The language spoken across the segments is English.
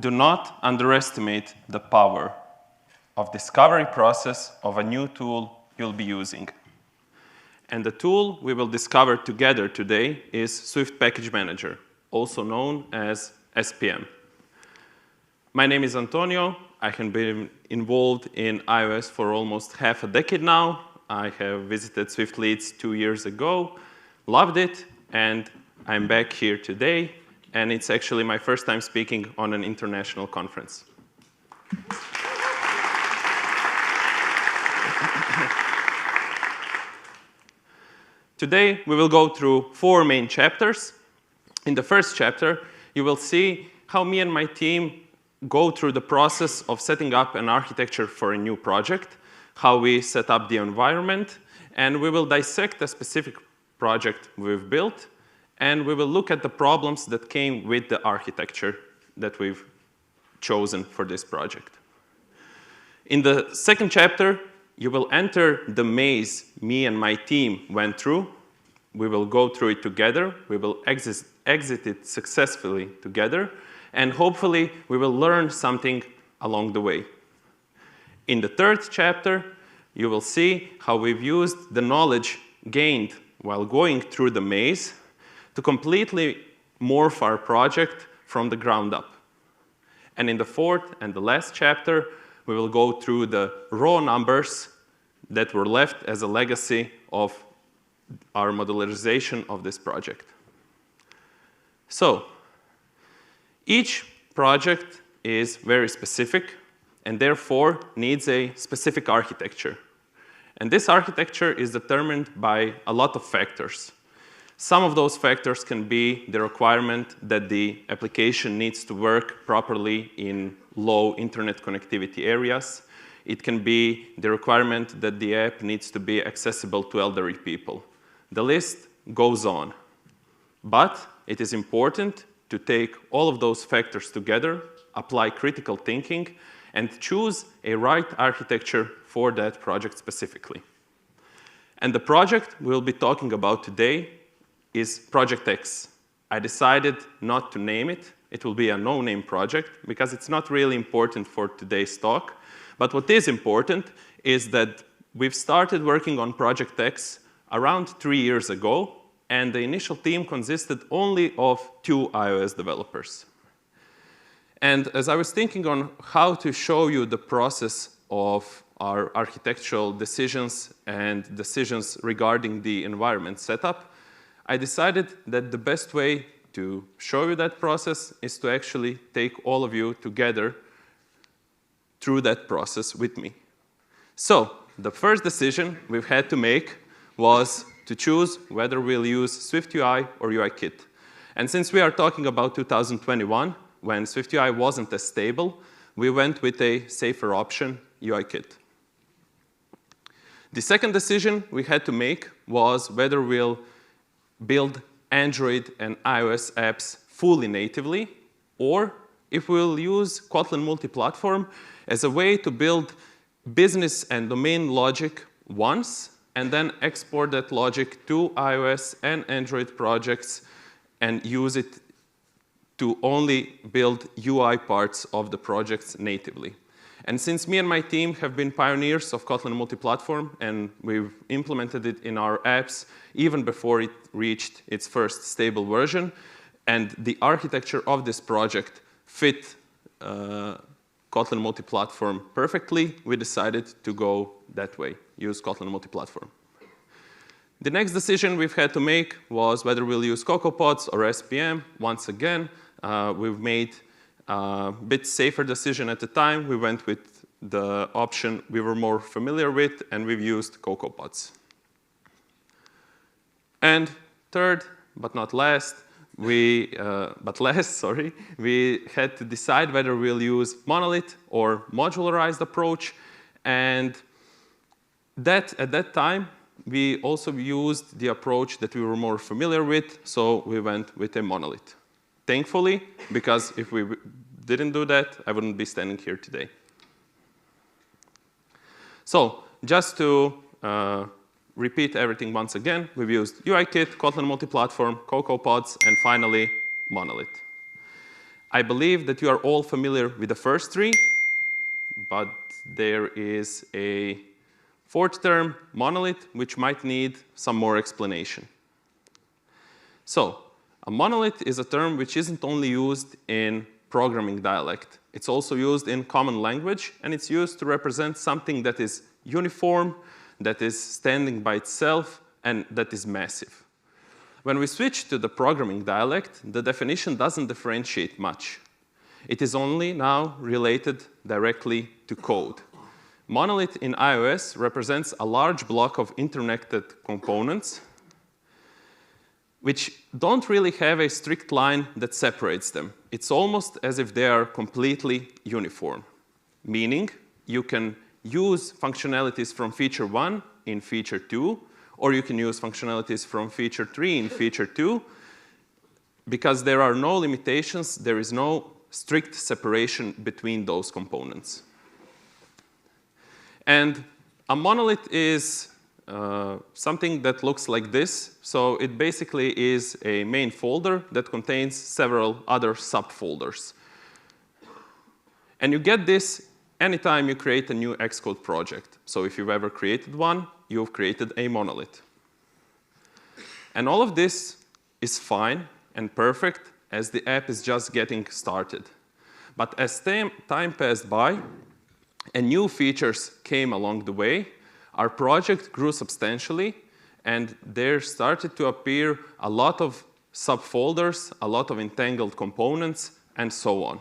Do not underestimate the power of discovery process of a new tool you'll be using. And the tool we will discover together today is Swift Package Manager, also known as SPM. My name is Antonio. I have been involved in iOS for almost half a decade now. I have visited SwiftLeeds 2 years ago, loved it, and I'm back here today. And it's actually my first time speaking on an international conference. Today, we will go through 4 main chapters. In the first chapter, you will see how me and my team go through the process of setting up an architecture for a new project, how we set up the environment, and we will dissect a specific project we've built, and we will look at the problems that came with the architecture that we've chosen for this project. In the second chapter, you will enter the maze me and my team went through. We will go through it together. We will exit it successfully together. And hopefully, we will learn something along the way. In the third chapter, you will see how we've used the knowledge gained while going through the maze to completely morph our project from the ground up. And in the fourth and the last chapter, we will go through the raw numbers that were left as a legacy of our modularization of this project. So, each project is very specific and therefore needs a specific architecture. And this architecture is determined by a lot of factors. Some of those factors can be the requirement that the application needs to work properly in low internet connectivity areas. It can be the requirement that the app needs to be accessible to elderly people. The list goes on. But it is important to take all of those factors together, apply critical thinking, and choose a right architecture for that project specifically. And the project we'll be talking about today is Project X. I decided not to name it. It will be a no-name project because it's not really important for today's talk. But what is important is that we've started working on Project X around 3 years ago, and the initial team consisted only of 2 iOS developers. And as I was thinking on how to show you the process of our architectural decisions and decisions regarding the environment setup, I decided that the best way to show you that process is to actually take all of you together through that process with me. So, the first decision we've had to make was to choose whether we'll use SwiftUI or UIKit. And since we are talking about 2021, when SwiftUI wasn't as stable, we went with a safer option, UIKit. The second decision we had to make was whether we'll build Android and iOS apps fully natively, or if we'll use Kotlin Multiplatform as a way to build business and domain logic once, and then export that logic to iOS and Android projects and use it to only build UI parts of the projects natively. And since me and my team have been pioneers of Kotlin Multiplatform, and we've implemented it in our apps even before it reached its first stable version, and the architecture of this project fit Kotlin Multiplatform perfectly, we decided to go that way, use Kotlin Multiplatform. The next decision we've had to make was whether we'll use CocoaPods or SPM. Once again, we've made a bit safer decision at the time. We went with the option we were more familiar with, and we've used CocoaPods. And third, but not last, we had to decide whether we'll use Monolith or modularized approach. And at that time, we also used the approach that we were more familiar with, so we went with a monolith. Thankfully, because if we didn't do that, I wouldn't be standing here today. So just to repeat everything once again, we've used UIKit, Kotlin Multiplatform, CocoaPods, and finally, Monolith. I believe that you are all familiar with the first three, but there is a fourth term, monolith, which might need some more explanation. So a monolith is a term which isn't only used in programming dialect. It's also used in common language, and it's used to represent something that is uniform, that is standing by itself, and that is massive. When we switch to the programming dialect, the definition doesn't differentiate much. It is only now related directly to code. Monolith in iOS represents a large block of interconnected components which don't really have a strict line that separates them. It's almost as if they are completely uniform, meaning you can use functionalities from feature 1 in feature 2, or you can use functionalities from feature 3 in feature 2. Because there are no limitations, there is no strict separation between those components. And a monolith is something that looks like this. So it basically is a main folder that contains several other subfolders. And you get this anytime you create a new Xcode project. So if you've ever created one, you've created a monolith. And all of this is fine and perfect as the app is just getting started. But as time passed by and new features came along the way, our project grew substantially, and there started to appear a lot of subfolders, a lot of entangled components, and so on.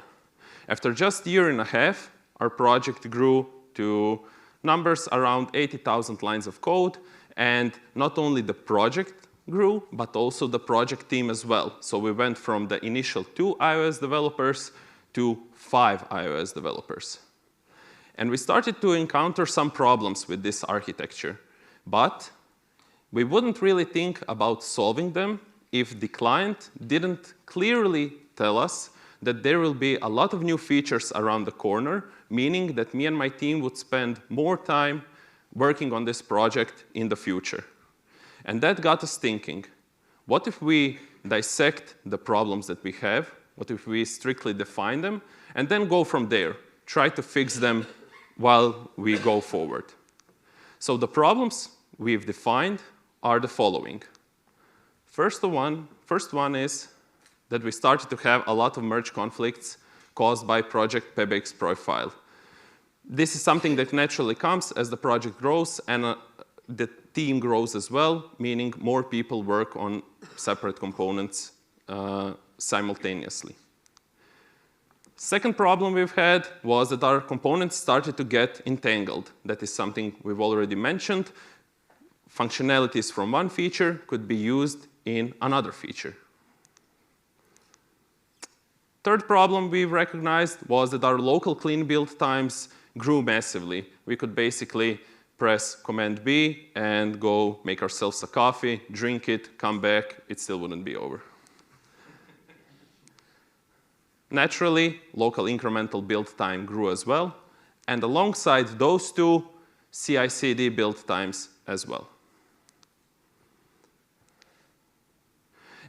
After just a year and a half, our project grew to numbers around 80,000 lines of code, and not only the project grew, but also the project team as well. So we went from the initial 2 iOS developers to 5 iOS developers. And we started to encounter some problems with this architecture. But we wouldn't really think about solving them if the client didn't clearly tell us that there will be a lot of new features around the corner, meaning that me and my team would spend more time working on this project in the future. And that got us thinking, what if we dissect the problems that we have? What if we strictly define them? And then go from there, try to fix them while we go forward. So the problems we've defined are the following. First one is that we started to have a lot of merge conflicts caused by project payback's profile. This is something that naturally comes as the project grows and the team grows as well, meaning more people work on separate components simultaneously. Second problem we've had was that our components started to get entangled. That is something we've already mentioned. Functionalities from one feature could be used in another feature. Third problem we recognized was that our local clean build times grew massively. We could basically press Command B and go make ourselves a coffee, drink it, come back, it still wouldn't be over. Naturally, local incremental build time grew as well, and alongside those two, CI/CD build times as well.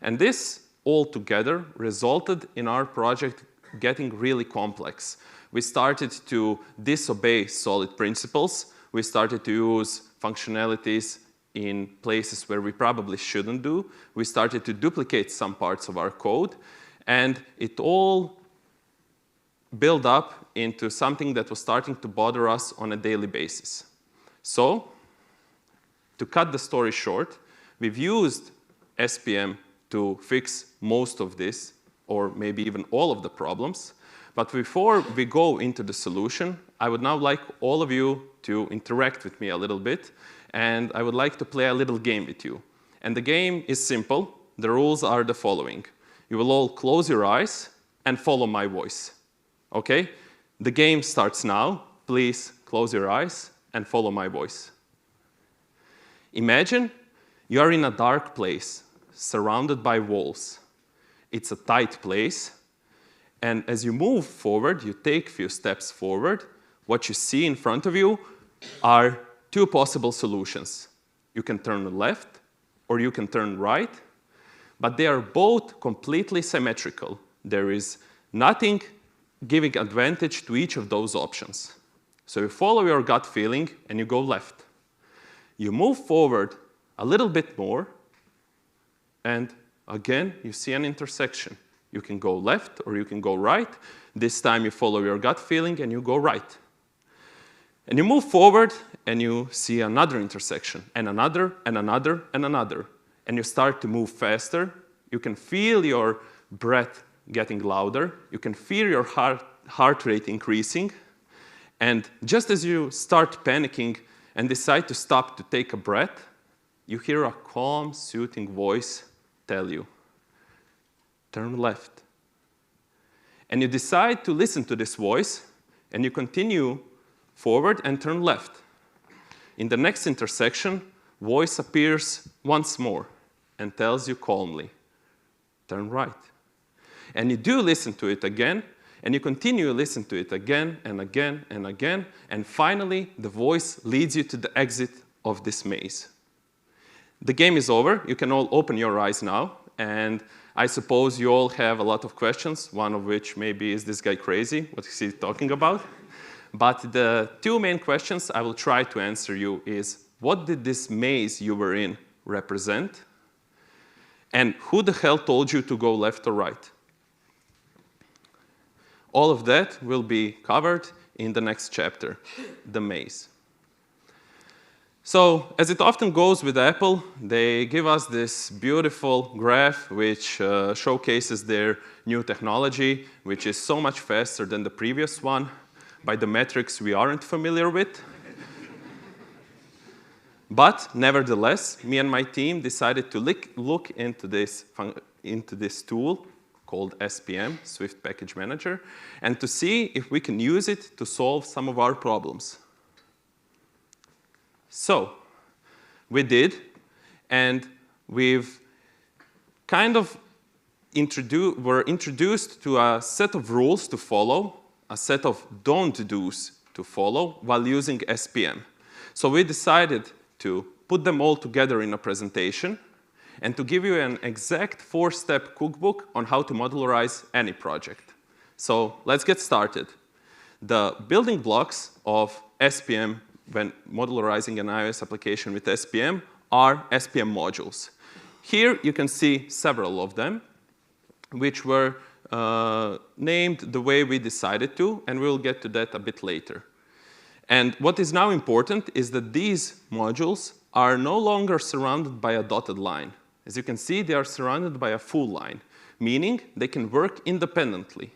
And this all together resulted in our project getting really complex. We started to disobey solid principles. We started to use functionalities in places where we probably shouldn't do. We started to duplicate some parts of our code. And it all built up into something that was starting to bother us on a daily basis. So, to cut the story short, we've used SPM to fix most of this, or maybe even all of the problems. But before we go into the solution, I would now like all of you to interact with me a little bit, and I would like to play a little game with you. And the game is simple. The rules are the following. You will all close your eyes and follow my voice. Okay? The game starts now. Please close your eyes and follow my voice. Imagine you are in a dark place, surrounded by walls. It's a tight place. And as you move forward, you take a few steps forward, what you see in front of you are two possible solutions. You can turn left or you can turn right, but they are both completely symmetrical. There is nothing giving advantage to each of those options. So you follow your gut feeling and you go left. You move forward a little bit more, and again, you see an intersection. You can go left or you can go right. This time you follow your gut feeling and you go right. And you move forward and you see another intersection, and another, and another, and another. And you start to move faster. You can feel your breath getting louder. You can feel your heart rate increasing. And just as you start panicking and decide to stop to take a breath, you hear a calm, soothing voice tell you, turn left. And you decide to listen to this voice, and you continue forward and turn left. In the next intersection, voice appears once more and tells you calmly, turn right. And you do listen to it again, and you continue to listen to it again and again and again, and finally, the voice leads you to the exit of this maze. The game is over. You can all open your eyes now, and I suppose you all have a lot of questions, one of which maybe is this guy crazy? What is he talking about? But the two main questions I will try to answer you is, what did this maze you were in represent? And who the hell told you to go left or right? All of that will be covered in the next chapter, the maze. So, as it often goes with Apple, they give us this beautiful graph which showcases their new technology, which is so much faster than the previous one, by the metrics we aren't familiar with. But nevertheless, me and my team decided to look into this tool called SPM, Swift Package Manager, and to see if we can use it to solve some of our problems. So we did, and we've kind of were introduced to a set of rules to follow, a set of don't do's to follow while using SPM. So we decided to put them all together in a presentation and to give you an exact 4-step cookbook on how to modularize any project. So let's get started. The building blocks of SPM when modularizing an iOS application with SPM are SPM modules. Here you can see several of them, which were named the way we decided to, and we'll get to that a bit later. And what is now important is that these modules are no longer surrounded by a dotted line. As you can see, they are surrounded by a full line, meaning they can work independently.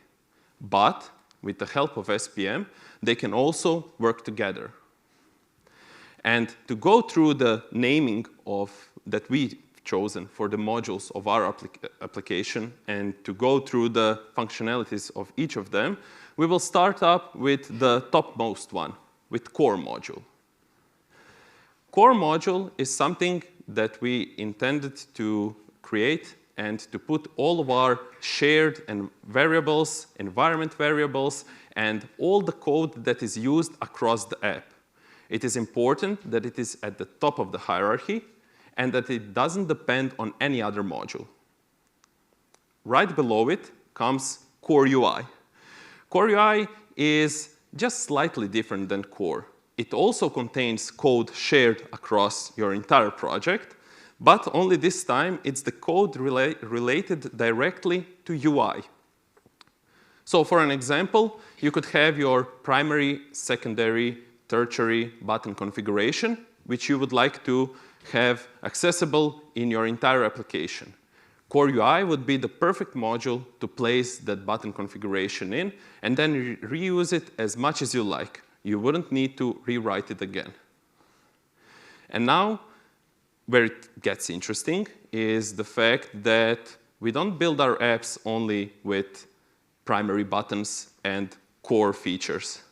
But with the help of SPM, they can also work together. And to go through the naming that we've chosen for the modules of our application and to go through the functionalities of each of them, we will start up with the topmost one, with core module. Core module is something that we intended to create and to put all of our shared variables, environment variables, and all the code that is used across the app. It is important that it is at the top of the hierarchy and that it doesn't depend on any other module. Right below it comes Core UI. Core UI is just slightly different than Core. It also contains code shared across your entire project, but only this time it's the code related directly to UI. So for an example, you could have your primary, secondary, tertiary button configuration, which you would like to have accessible in your entire application. Core UI would be the perfect module to place that button configuration in and then reuse it as much as you like. You wouldn't need to rewrite it again. And now, where it gets interesting is the fact that we don't build our apps only with primary buttons and core features.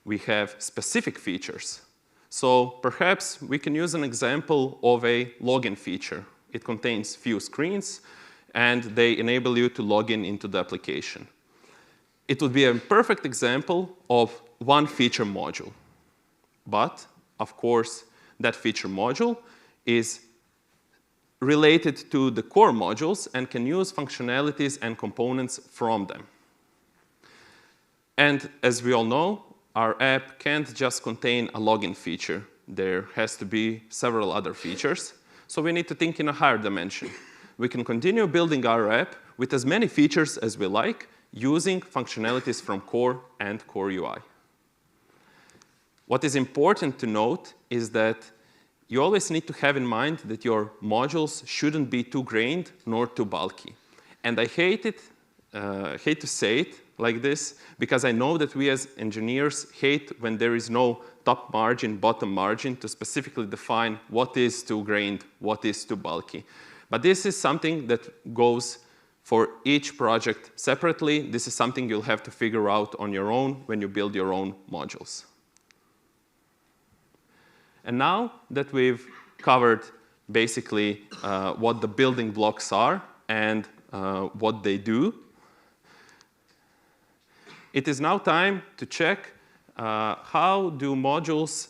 We have specific features. So perhaps we can use an example of a login feature. It contains few screens, and they enable you to log in into the application. It would be a perfect example of one feature module. But, of course, that feature module is related to the core modules and can use functionalities and components from them. And as we all know, our app can't just contain a login feature. There has to be several other features. So we need to think in a higher dimension. We can continue building our app with as many features as we like, using functionalities from core and core UI. What is important to note is that you always need to have in mind that your modules shouldn't be too grained nor too bulky. And I hate to say it like this, because I know that we as engineers hate when there is no top margin, bottom margin to specifically define what is too grained, what is too bulky. But this is something that goes for each project separately. This is something you'll have to figure out on your own when you build your own modules. And now that we've covered basically what the building blocks are and what they do, it is now time to check how do modules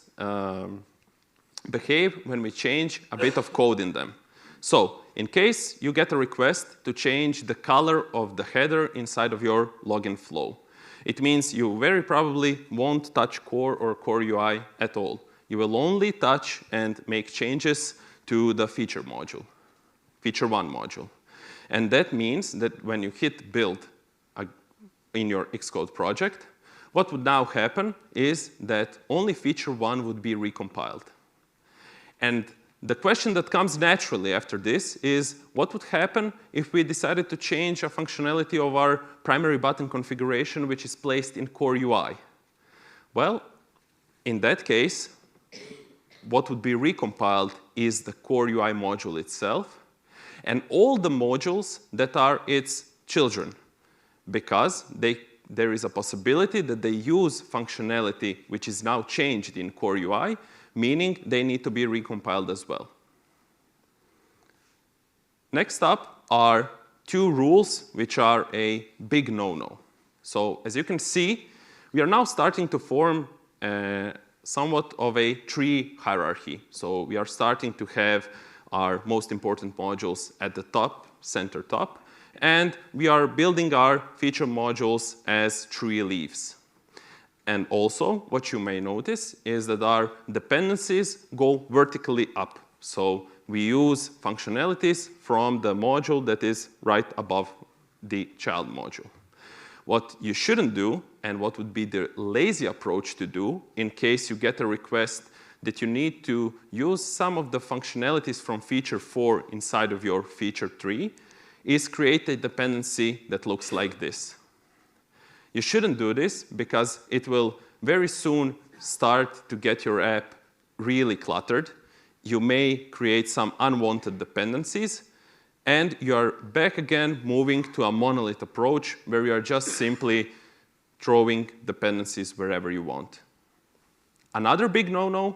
behave when we change a bit of code in them. So in case you get a request to change the color of the header inside of your login flow, it means you very probably won't touch core or core UI at all. You will only touch and make changes to the feature module, feature one module. And that means that when you hit build in your Xcode project, what would now happen is that only feature one would be recompiled. And the question that comes naturally after this is, what would happen if we decided to change a functionality of our primary button configuration, which is placed in core UI? Well, in that case, what would be recompiled is the core UI module itself and all the modules that are its children, because there is a possibility that they use functionality which is now changed in core UI, meaning they need to be recompiled as well. Next up are two rules which are a big no-no. So as you can see, we are now starting to form somewhat of a tree hierarchy. So we are starting to have our most important modules at the top, center top, and we are building our feature modules as tree leaves. And also, what you may notice is that our dependencies go vertically up. So we use functionalities from the module that is right above the child module. What you shouldn't do, and what would be the lazy approach to do in case you get a request that you need to use some of the functionalities from feature 4 inside of your feature tree, is create a dependency that looks like this. You shouldn't do this because it will very soon start to get your app really cluttered. You may create some unwanted dependencies, and you are back again moving to a monolith approach where you are just simply throwing dependencies wherever you want. Another big no-no,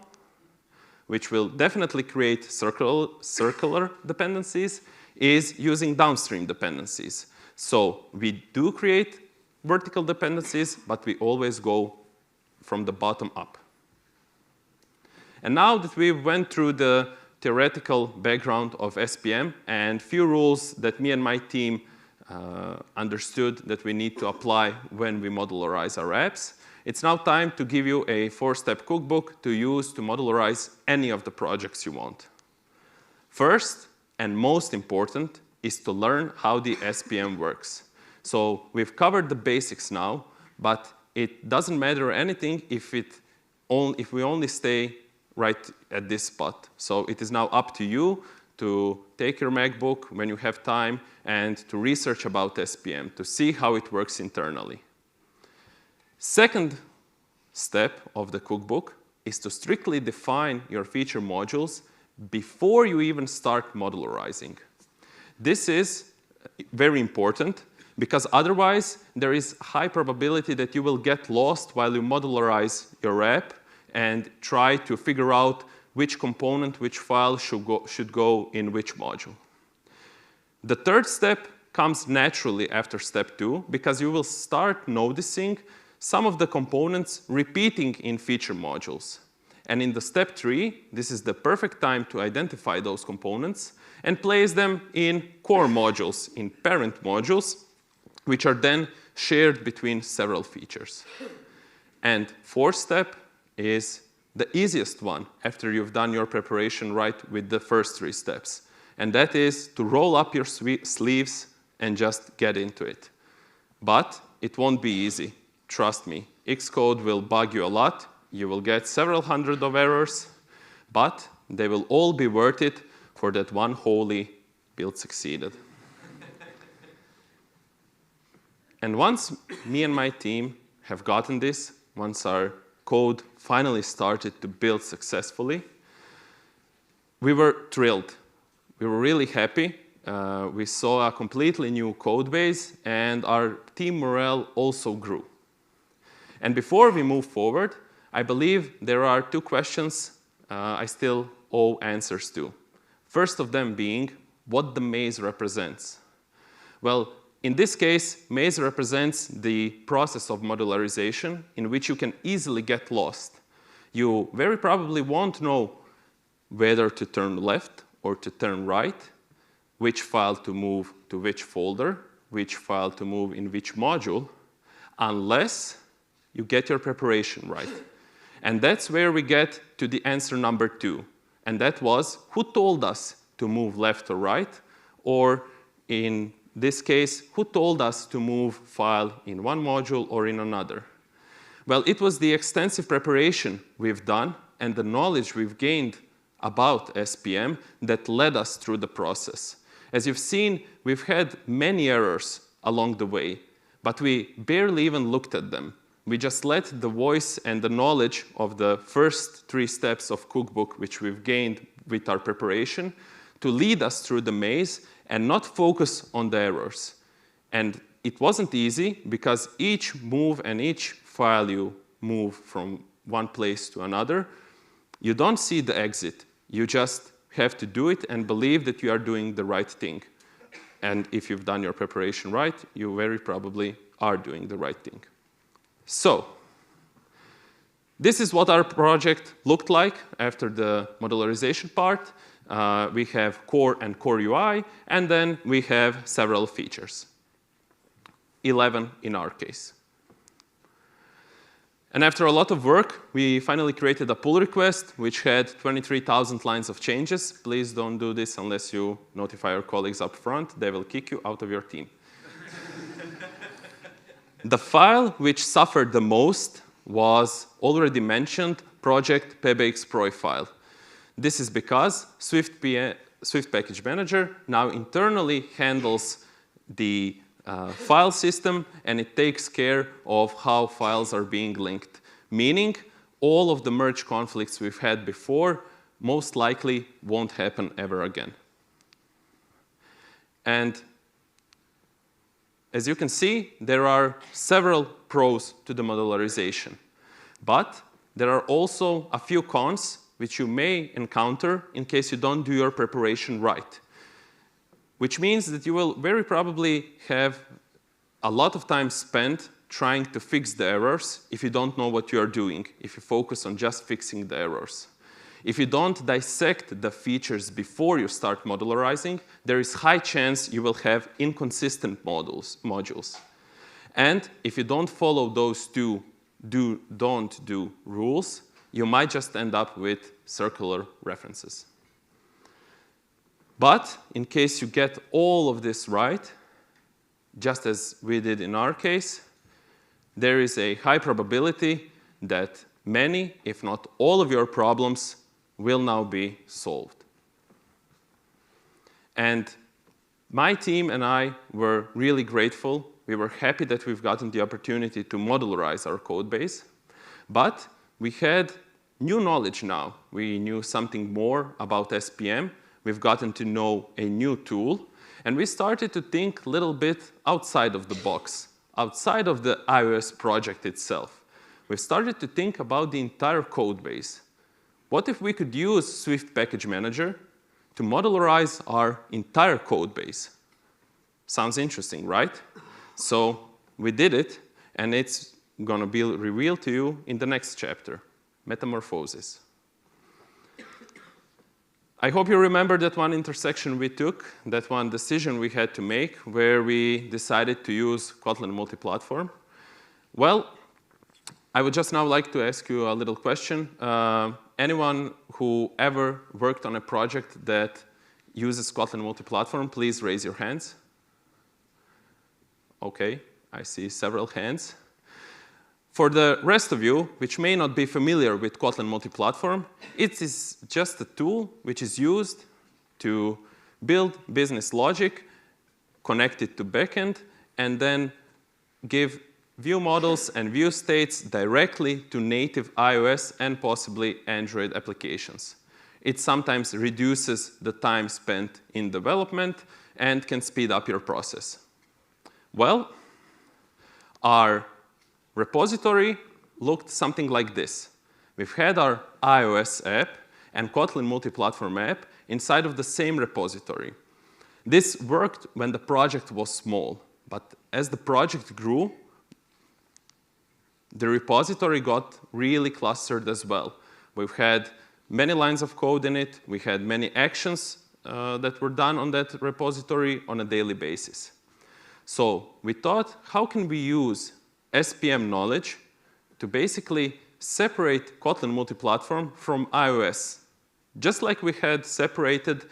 which will definitely create circular dependencies, is using downstream dependencies. So we do create vertical dependencies, but we always go from the bottom up. And now that we went through the theoretical background of SPM and few rules that me and my team understood that we need to apply when we modularize our apps, it's now time to give you a 4-step cookbook to use to modularize any of the projects you want. First, and most important, is to learn how the SPM works. So we've covered the basics now, but it doesn't matter anything if we only stay right at this spot. So it is now up to you to take your MacBook when you have time and to research about SPM, to see how it works internally. Second step of the cookbook is to strictly define your feature modules before you even start modularizing. This is very important because otherwise there is high probability that you will get lost while you modularize your app and try to figure out which component, which file should go in which module. The third step comes naturally after step 2 because you will start noticing some of the components repeating in feature modules. And in the step 3, this is the perfect time to identify those components and place them in core modules, in parent modules, which are then shared between several features. And fourth step is the easiest one after you've done your preparation right with the first 3 steps. And that is to roll up your sleeves and just get into it. But it won't be easy. Trust me, Xcode will bug you a lot. You will get several hundred of errors, but they will all be worth it for that one holy build succeeded. And once me and my team have gotten this, once our code finally started to build successfully, we were thrilled. We were really happy. We saw a completely new code base, and our team morale also grew. And before we move forward, I believe there are 2 questions I still owe answers to. First of them being what the maze represents. Well, in this case, maze represents the process of modularization in which you can easily get lost. You very probably won't know whether to turn left or to turn right, which file to move to which folder, which file to move in which module, unless you get your preparation right. And that's where we get to the answer number 2. And that was, who told us to move left or right? Or in this case, who told us to move file in one module or in another? Well, it was the extensive preparation we've done and the knowledge we've gained about SPM that led us through the process. As you've seen, we've had many errors along the way, but we barely even looked at them. We just let the voice and the knowledge of the first 3 steps of Cookbook, which we've gained with our preparation, to lead us through the maze and not focus on the errors. And it wasn't easy, because each move and each file you move from one place to another, you don't see the exit. You just have to do it and believe that you are doing the right thing. And if you've done your preparation right, you very probably are doing the right thing. So this is what our project looked like after the modularization part. We have core and core UI, and then we have several features, 11 in our case. And after a lot of work, we finally created a pull request, which had 23,000 lines of changes. Please don't do this unless you notify your colleagues up front. They will kick you out of your team. The file which suffered the most was already mentioned project pbxproj file. This is because Swift Package Manager now internally handles the file system, and it takes care of how files are being linked. Meaning, all of the merge conflicts we've had before most likely won't happen ever again. And as you can see, there are several pros to the modularization. But there are also a few cons which you may encounter in case you don't do your preparation right. Which means that you will very probably have a lot of time spent trying to fix the errors if you don't know what you are doing, if you focus on just fixing the errors. If you don't dissect the features before you start modularizing, there is high chance you will have inconsistent modules. And if you don't follow those 2 don't do rules, you might just end up with circular references. But in case you get all of this right, just as we did in our case, there is a high probability that many, if not all of your problems will now be solved. And my team and I were really grateful. We were happy that we've gotten the opportunity to modularize our code base. But we had new knowledge now. We knew something more about SPM. We've gotten to know a new tool. And we started to think a little bit outside of the box, outside of the iOS project itself. We started to think about the entire code base. What if we could use Swift Package Manager to modularize our entire code base? Sounds interesting, right? So we did it, and it's going to be revealed to you in the next chapter, Metamorphosis. I hope you remember that one intersection we took, that one decision we had to make, where we decided to use Kotlin Multiplatform. Well, I would just now like to ask you a little question. Anyone who ever worked on a project that uses Kotlin Multiplatform, please raise your hands. OK, I see several hands. For the rest of you, which may not be familiar with Kotlin Multiplatform, it is just a tool which is used to build business logic, connect it to backend, and then give view models and view states directly to native iOS and possibly Android applications. It sometimes reduces the time spent in development and can speed up your process. Well, our repository looked something like this. We've had our iOS app and Kotlin Multiplatform app inside of the same repository. This worked when the project was small, but as the project grew, the repository got really clustered as well. We've had many lines of code in it. We had many actions that were done on that repository on a daily basis. So we thought, how can we use SPM knowledge to basically separate Kotlin Multiplatform from iOS, just like we had separated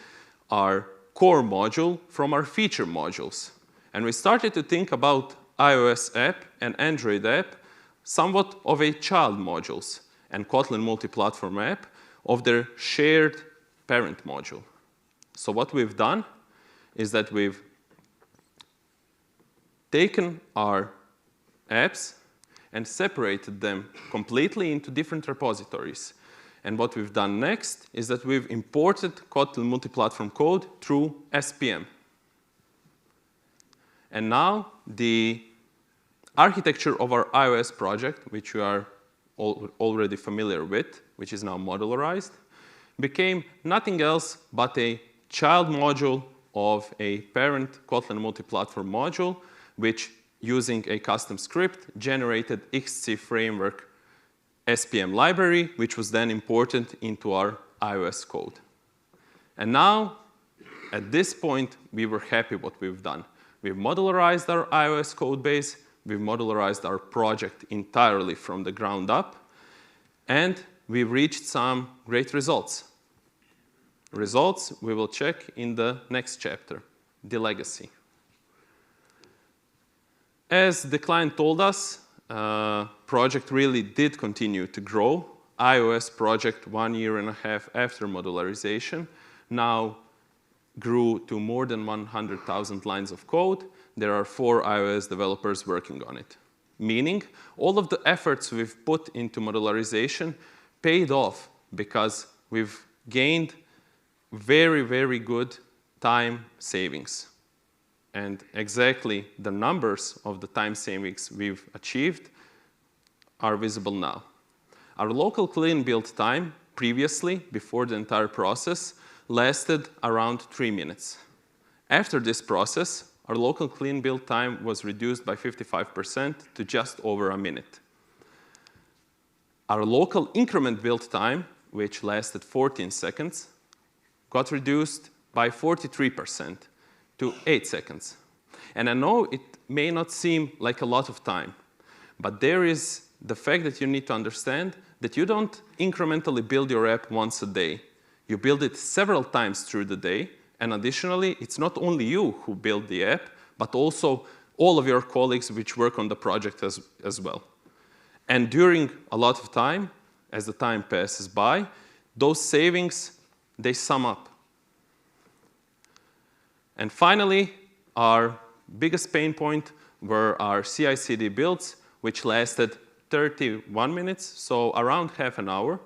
our core module from our feature modules. And we started to think about iOS app and Android app somewhat of a child modules, and Kotlin Multiplatform app of their shared parent module. So what we've done is that we've taken our apps and separated them completely into different repositories. And what we've done next is that we've imported Kotlin Multiplatform code through SPM. And now the architecture of our iOS project, which you are already familiar with, which is now modularized, became nothing else but a child module of a parent Kotlin Multiplatform module, which, using a custom script, generated XC framework SPM library, which was then imported into our iOS code. And now, at this point, we were happy what we've done. We've modularized our iOS code base. We've modularized our project entirely from the ground up. And we've reached some great results. Results we will check in the next chapter, the legacy. As the client told us, project really did continue to grow. iOS project 1.5 years after modularization now grew to more than 100,000 lines of code. There are 4 iOS developers working on it. Meaning, all of the efforts we've put into modularization paid off because we've gained very, very good time savings. And exactly the numbers of the time savings we've achieved are visible now. Our local clean build time previously, before the entire process, lasted around 3 minutes. After this process, our local clean build time was reduced by 55% to just over a minute. Our local increment build time, which lasted 14 seconds, got reduced by 43% to 8 seconds. And I know it may not seem like a lot of time, but there is the fact that you need to understand that you don't incrementally build your app once a day. You build it several times through the day, and additionally, it's not only you who build the app, but also all of your colleagues which work on the project as well. And during a lot of time, as the time passes by, those savings, they sum up. And finally, our biggest pain point were our CI/CD builds, which lasted 31 minutes, so around half an hour,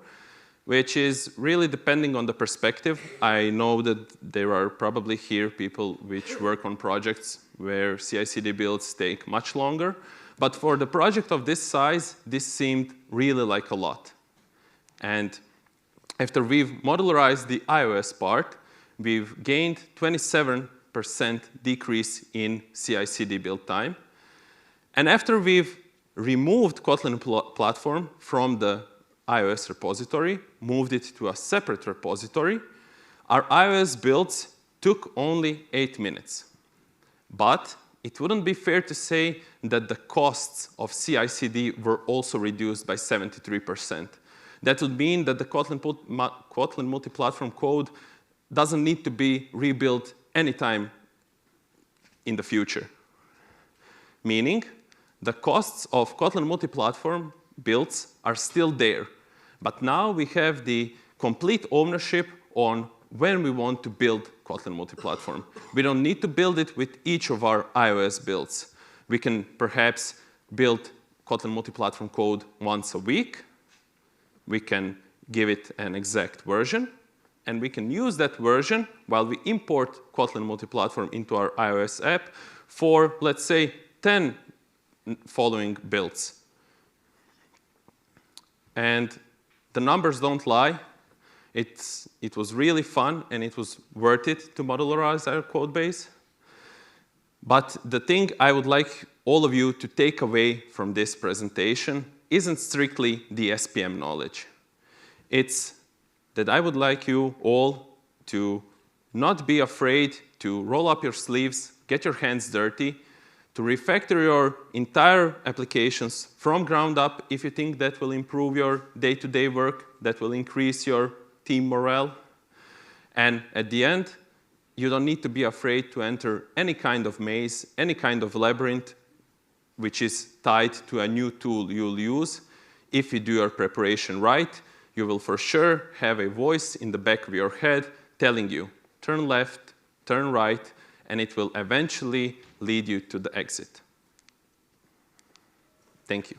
which is really depending on the perspective. I know that there are probably here people which work on projects where CI/CD builds take much longer. But for the project of this size, this seemed really like a lot. And after we've modularized the iOS part, we've gained 27% decrease in CI/CD build time. And after we've removed Kotlin Platform from the iOS repository, moved it to a separate repository, Our iOS builds took only 8 minutes. But it wouldn't be fair to say that the costs of CI/CD were also reduced by 73%. That would mean that the Kotlin Multiplatform code doesn't need to be rebuilt anytime in the future. Meaning, the costs of Kotlin Multiplatform builds are still there. But now we have the complete ownership on when we want to build Kotlin Multiplatform. We don't need to build it with each of our iOS builds. We can perhaps build Kotlin Multiplatform code once a week. We can give it an exact version. And we can use that version while we import Kotlin Multiplatform into our iOS app for, let's say, 10 following builds. And the numbers don't lie. It was really fun, and it was worth it to modularize our code base. But the thing I would like all of you to take away from this presentation isn't strictly the SPM knowledge. It's that I would like you all to not be afraid to roll up your sleeves, get your hands dirty, to refactor your entire applications from ground up if you think that will improve your day-to-day work, that will increase your team morale. And at the end, you don't need to be afraid to enter any kind of maze, any kind of labyrinth, which is tied to a new tool you'll use. If you do your preparation right, you will for sure have a voice in the back of your head telling you, turn left, turn right, and it will eventually lead you to the exit. Thank you.